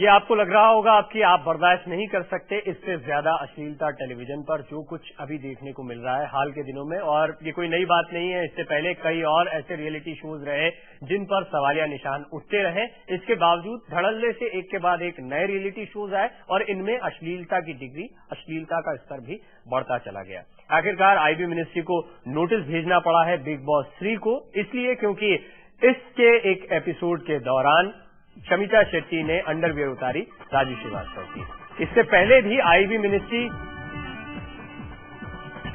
ये आपको लग रहा होगा आपकी आप बर्दाश्त नहीं कर सकते इससे ज्यादा अश्लीलता टेलीविजन पर जो कुछ अभी देखने को मिल रहा है हाल के दिनों में। और ये कोई नई बात नहीं है, इससे पहले कई और ऐसे रियलिटी शोज रहे जिन पर सवालिया निशान उठते रहे। इसके बावजूद धड़ल्ले से एक के बाद एक नए रियलिटी शोज आए और इनमें अश्लीलता की डिग्री, अश्लीलता का स्तर भी बढ़ता चला गया। आखिरकार आईबी मिनिस्ट्री को नोटिस भेजना पड़ा है बिग बॉस 3 को, इसलिए क्योंकि इसके एक एपिसोड के दौरान शमिता शेट्टी ने अंडरवियर उतारी राजू श्रीवास्तव की। इससे पहले भी आईबी मिनिस्ट्री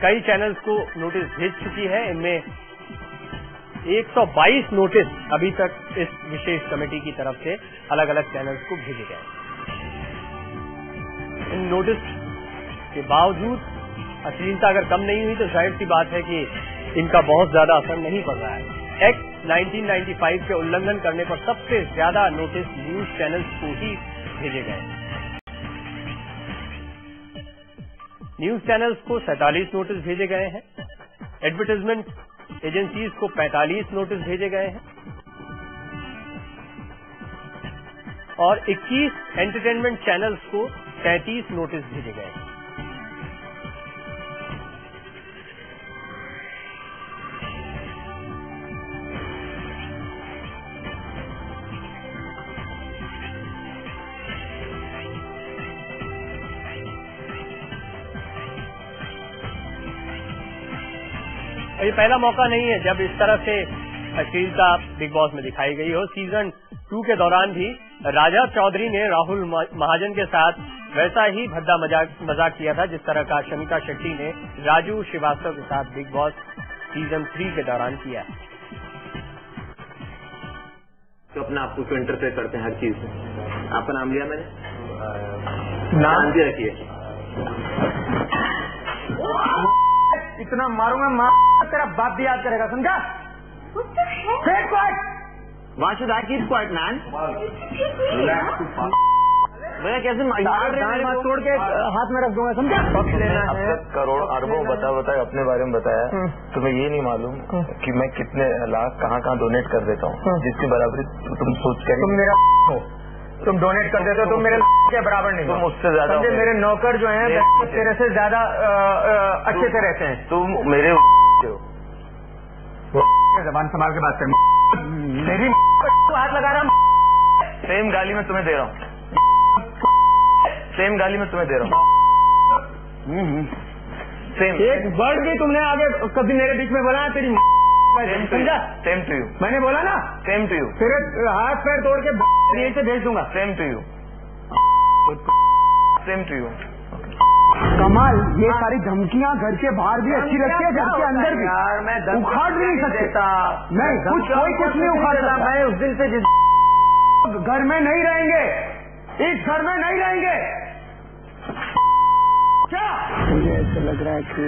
कई चैनल्स को नोटिस भेज चुकी है। इनमें 122 नोटिस अभी तक इस विशेष कमेटी की तरफ से अलग अलग चैनल्स को भेजे गए। इन नोटिस के बावजूद अश्लीलता अगर कम नहीं हुई तो जाहिर सी बात है कि इनका बहुत ज्यादा असर नहीं पड़ रहा है। एक्ट 1995 के उल्लंघन करने पर सबसे ज्यादा नोटिस न्यूज चैनल्स को ही भेजे गए। न्यूज चैनल्स को 47 नोटिस भेजे गए हैं। एडवर्टाइजमेंट एजेंसीज को 45 नोटिस भेजे गए हैं और 21 एंटरटेनमेंट चैनल्स को 33 नोटिस भेजे गए हैं। ये पहला मौका नहीं है जब इस तरह से अश्लीलता बिग बॉस में दिखाई गई हो। सीजन 2 के दौरान भी राजा चौधरी ने राहुल महाजन के साथ वैसा ही भद्दा मजाक किया था जिस तरह का शमिता शेट्टी ने राजू श्रीवास्तव के साथ बिग बॉस सीजन 3 के दौरान किया। तो अपना आप उसको इंटरफेयर करते हैं हर चीज से। आपका नाम लिया मैंने, नाम भी रखिए। इतना मारूंगा तेरा बाप भी याद करेगा, समझा? Why should I keep quiet, man? भैया कैसे तोड़ के हाथ में रख दूंगा, समझा? अब तक करोड़ अरबों बताया अपने बारे में बताया, तुम्हें ये नहीं मालूम कि मैं कितने लाख कहाँ डोनेट कर देता हूँ, जिसकी बराबरी तुम सोच कर तुम मेरा हो, तुम डोनेट कर देते हो, तुम मेरे के बराबर नहीं, तुम उससे ज्यादा। मेरे नौकर जो हैं तेरे से ज्यादा अच्छे से रहते हैं। तुम मेरे जबान संभाल के बात कर, मेरी हाथ लगा रहा हूँ। सेम गाली में तुम्हें दे रहा हूँ, सेम गाली में तुम्हें दे रहा हूँ। सेम एक वर्ड भी तुमने आगे कभी मेरे बीच में बोला तेरी समझा? Same to you. मैंने बोला ना, सेम टू यू। तेरे हाथ पैर तोड़ के से भेज दूंगा। Same to you, same to you. कमाल, ये सारी धमकियां घर के बाहर भी अच्छी लगती है, घर के अंदर भी यार मैं उखाड़ नहीं सकता। नहीं, कुछ नहीं उखाड़ सकता। मैं उस दिन से जिस घर में नहीं रहेंगे, इस घर में नहीं रहेंगे। क्या मुझे ऐसा लग रहा है कि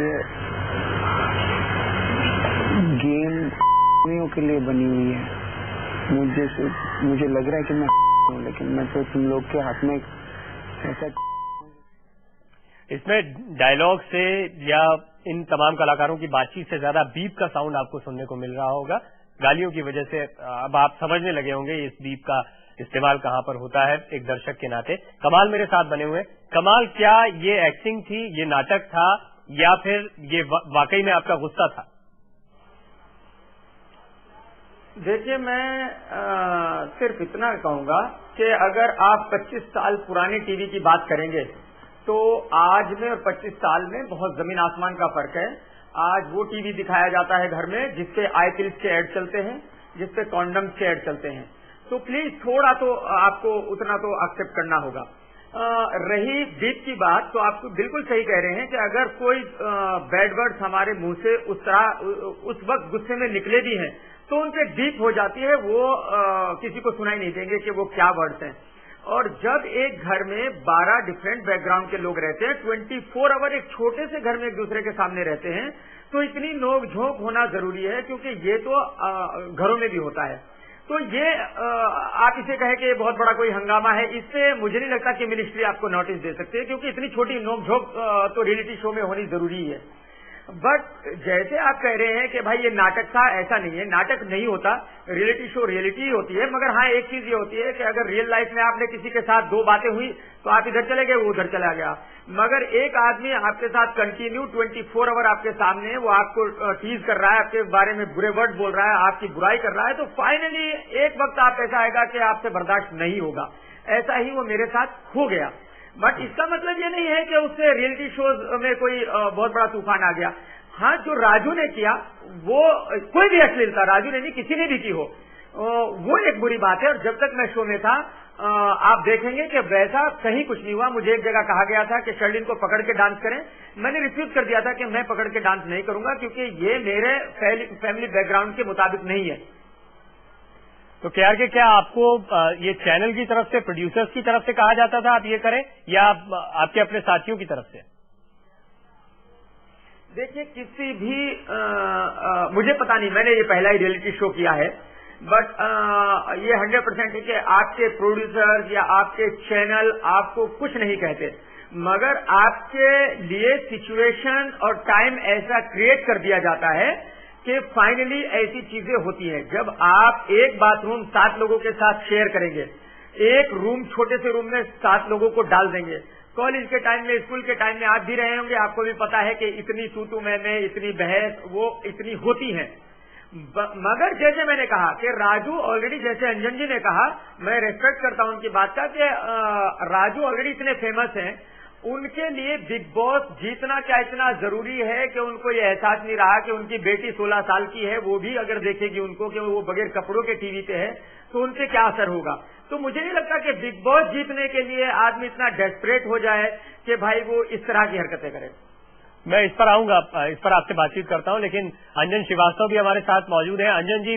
गेम के लिए बनी हुई है। मुझे लग रहा है कि मैं हूँ, लेकिन मैं तो तुम लोग के हाथ में ऐसा। इसमें डायलॉग से या इन तमाम कलाकारों की बातचीत से ज्यादा बीप का साउंड आपको सुनने को मिल रहा होगा। गालियों की वजह से अब आप समझने लगे होंगे इस बीप का इस्तेमाल कहां पर होता है एक दर्शक के नाते। कमाल मेरे साथ बने हुए। कमाल, क्या ये एक्टिंग थी, ये नाटक था या फिर ये वाकई में आपका गुस्सा था? देखिए, मैं सिर्फ इतना कहूंगा कि अगर आप 25 साल पुरानी टीवी की बात करेंगे तो आज में और 25 साल में बहुत जमीन आसमान का फर्क है। आज वो टीवी दिखाया जाता है घर में जिसपे आई पिल्स के ऐड चलते हैं, जिसपे कॉन्डम्स के ऐड चलते हैं। तो प्लीज थोड़ा तो आपको उतना तो एक्सेप्ट करना होगा। रही बीप की बात, तो आप बिल्कुल सही कह रहे हैं कि अगर कोई बैड वर्ड्स हमारे मुंह से उस वक्त गुस्से में निकले भी हैं तो उनसे बीप हो जाती है, वो किसी को सुनाई नहीं देंगे कि वो क्या वर्ड्स हैं। और जब एक घर में 12 डिफरेंट बैकग्राउंड के लोग रहते हैं, 24 आवर एक छोटे से घर में एक दूसरे के सामने रहते हैं, तो इतनी नोक झोंक होना जरूरी है, क्योंकि ये तो घरों में भी होता है। तो ये आप इसे कहें कि बहुत बड़ा कोई हंगामा है, इससे मुझे नहीं लगता कि मिनिस्ट्री आपको नोटिस दे सकती है, क्योंकि इतनी छोटी नोक झोंक तो रियलिटी शो में होनी जरूरी है। बट जैसे आप कह रहे हैं कि भाई ये नाटक था, ऐसा नहीं है, नाटक नहीं होता, रियलिटी शो रियलिटी ही होती है। मगर हाँ, एक चीज ये होती है कि अगर रियल लाइफ में आपने किसी के साथ दो बातें हुई तो आप इधर चले गए, वो उधर चला गया। मगर एक आदमी आपके साथ कंटिन्यू 24 आवर आपके सामने, वो आपको टीज कर रहा है, आपके बारे में बुरे वर्ड बोल रहा है, आपकी बुराई कर रहा है, तो फाइनली एक वक्त आप ऐसा आएगा कि आपसे बर्दाश्त नहीं होगा। ऐसा ही वो मेरे साथ हो गया। बट इसका मतलब ये नहीं है कि उससे रियलिटी शोज में कोई बहुत बड़ा तूफान आ गया। हाँ, जो राजू ने किया, वो कोई भी अश्लीलता राजू ने नहीं, किसी ने भी की हो, वो एक बुरी बात है। और जब तक मैं शो में था, आप देखेंगे कि वैसा कहीं कुछ नहीं हुआ। मुझे एक जगह कहा गया था कि शर्लिन को पकड़ के डांस करें, मैंने रिफ्यूज कर दिया था कि मैं पकड़ के डांस नहीं करूंगा, क्योंकि ये मेरे फैमिली बैकग्राउंड के मुताबिक नहीं है। तो KRK, क्या आपको ये चैनल की तरफ से, प्रोड्यूसर्स की तरफ से कहा जाता था आप ये करें, या आपके अपने साथियों की तरफ से? देखिए, किसी भी मुझे पता नहीं, मैंने ये पहला ही रियलिटी शो किया है, बट ये 100% है कि आपके प्रोड्यूसर्स या आपके चैनल आपको कुछ नहीं कहते, मगर आपके लिए सिचुएशन और टाइम ऐसा क्रिएट कर दिया जाता है कि फाइनली ऐसी चीजें होती हैं। जब आप एक बाथरूम 7 लोगों के साथ शेयर करेंगे, एक रूम, छोटे से रूम में 7 लोगों को डाल देंगे। कॉलेज के टाइम में, स्कूल के टाइम में आप भी रहे होंगे, आपको भी पता है कि इतनी तू मैं, इतनी बहस वो इतनी होती है। मगर जैसे मैंने कहा कि राजू ऑलरेडी, जैसे अंजन जी ने कहा, मैं रेस्पेक्ट करता हूं उनकी बात का, कि राजू ऑलरेडी इतने फेमस हैं, उनके लिए बिग बॉस जीतना क्या इतना जरूरी है कि उनको ये एहसास नहीं रहा कि उनकी बेटी 16 साल की है, वो भी अगर देखेगी उनको कि वो बगैर कपड़ों के टीवी पे है, तो उनसे क्या असर होगा। तो मुझे नहीं लगता कि बिग बॉस जीतने के लिए आदमी इतना डेस्परेट हो जाए कि भाई वो इस तरह की हरकतें करे। मैं इस पर आऊंगा, इस पर आपसे बातचीत करता हूं, लेकिन अंजन श्रीवास्तव भी हमारे साथ मौजूद हैं। अंजन जी,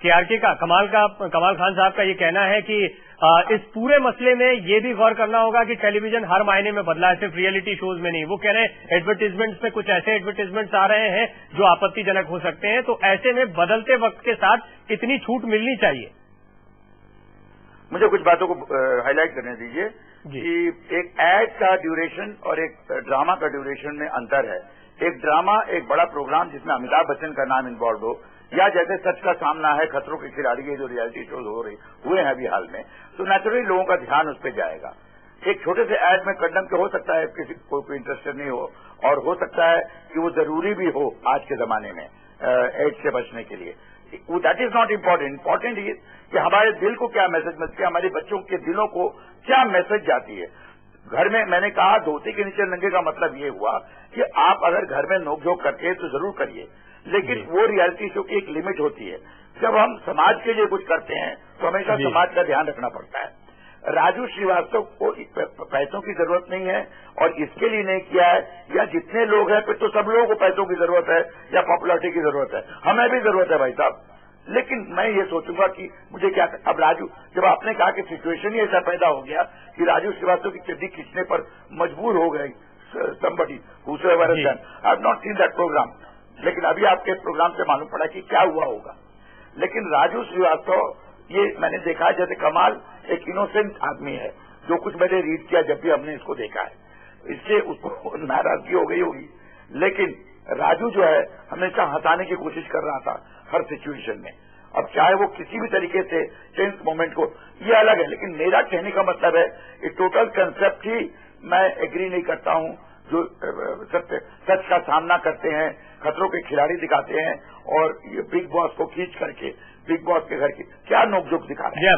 KRK का कमाल खान साहब का ये कहना है कि इस पूरे मसले में ये भी गौर करना होगा कि टेलीविजन हर मायने में बदला है, सिर्फ रियलिटी शोज में नहीं। वो कह रहे हैं एडवर्टीजमेंट्स में कुछ ऐसे एडवर्टीजमेंट्स आ रहे हैं जो आपत्तिजनक हो सकते हैं, तो ऐसे में बदलते वक्त के साथ इतनी छूट मिलनी चाहिए। मुझे कुछ बातों को हाईलाइट करने दीजिए कि एक एड का ड्यूरेशन और एक ड्रामा का ड्यूरेशन में अंतर है। एक ड्रामा एक बड़ा प्रोग्राम जिसमें अमिताभ बच्चन का नाम इन्वॉल्व हो, या जैसे सच का सामना है, खतरों के खिलाड़ी के जो रियलिटी शोज हुए हैं अभी हाल में, तो नेचुरली लोगों का ध्यान उस पर जाएगा। एक छोटे से एड में कंडम के हो सकता है किसी कोई इंटरेस्टेड नहीं हो, और हो सकता है कि वो जरूरी भी हो आज के जमाने में एड्स से बचने के लिए। That is not important. Important ये कि हमारे दिल को क्या मैसेज मिलती है, हमारे बच्चों के दिलों को क्या मैसेज जाती है। घर में मैंने कहा धोती के नीचे नंगे का मतलब ये हुआ कि आप अगर घर में नोकझोंक करते हैं तो जरूर करिए, लेकिन वो रियलिटी शो की एक लिमिट होती है। जब हम समाज के लिए कुछ करते हैं तो हमेशा समाज का ध्यान रखना पड़ता है। राजू श्रीवास्तव को पैसों की जरूरत नहीं है और इसके लिए नहीं किया है, या जितने लोग हैं फिर तो सब लोगों को पैसों की जरूरत है या पॉपुलरिटी की जरूरत है, हमें भी जरूरत है भाई साहब। लेकिन मैं ये सोचूंगा कि मुझे क्या, अब राजू, जब आपने कहा कि सिचुएशन ही ऐसा पैदा हो गया कि राजू श्रीवास्तव की चड्डी खींचने पर मजबूर हो गई somebody whosoever has done, I have not seen that program, लेकिन अभी आपके प्रोग्राम से मालूम पड़ा कि क्या हुआ होगा। लेकिन राजू श्रीवास्तव, ये मैंने देखा है जैसे कमाल एक इनोसेंट आदमी है, जो कुछ मैंने रीड किया जब भी हमने इसको देखा है, इससे उसको नाराजगी हो गई होगी, लेकिन राजू जो है हमेशा हंसाने की कोशिश कर रहा था हर सिचुएशन में। अब चाहे वो किसी भी तरीके से टेंस मोमेंट को, ये अलग है, लेकिन मेरा कहने का मतलब है कि टोटल कंसेप्ट ही मैं एग्री नहीं करता हूं। जो सच का सामना करते हैं, खतरों के खिलाड़ी दिखाते हैं, और ये बिग बॉस को खींच करके बिग बॉस के घर की क्या नोकझोंक दिखा रहे हैं।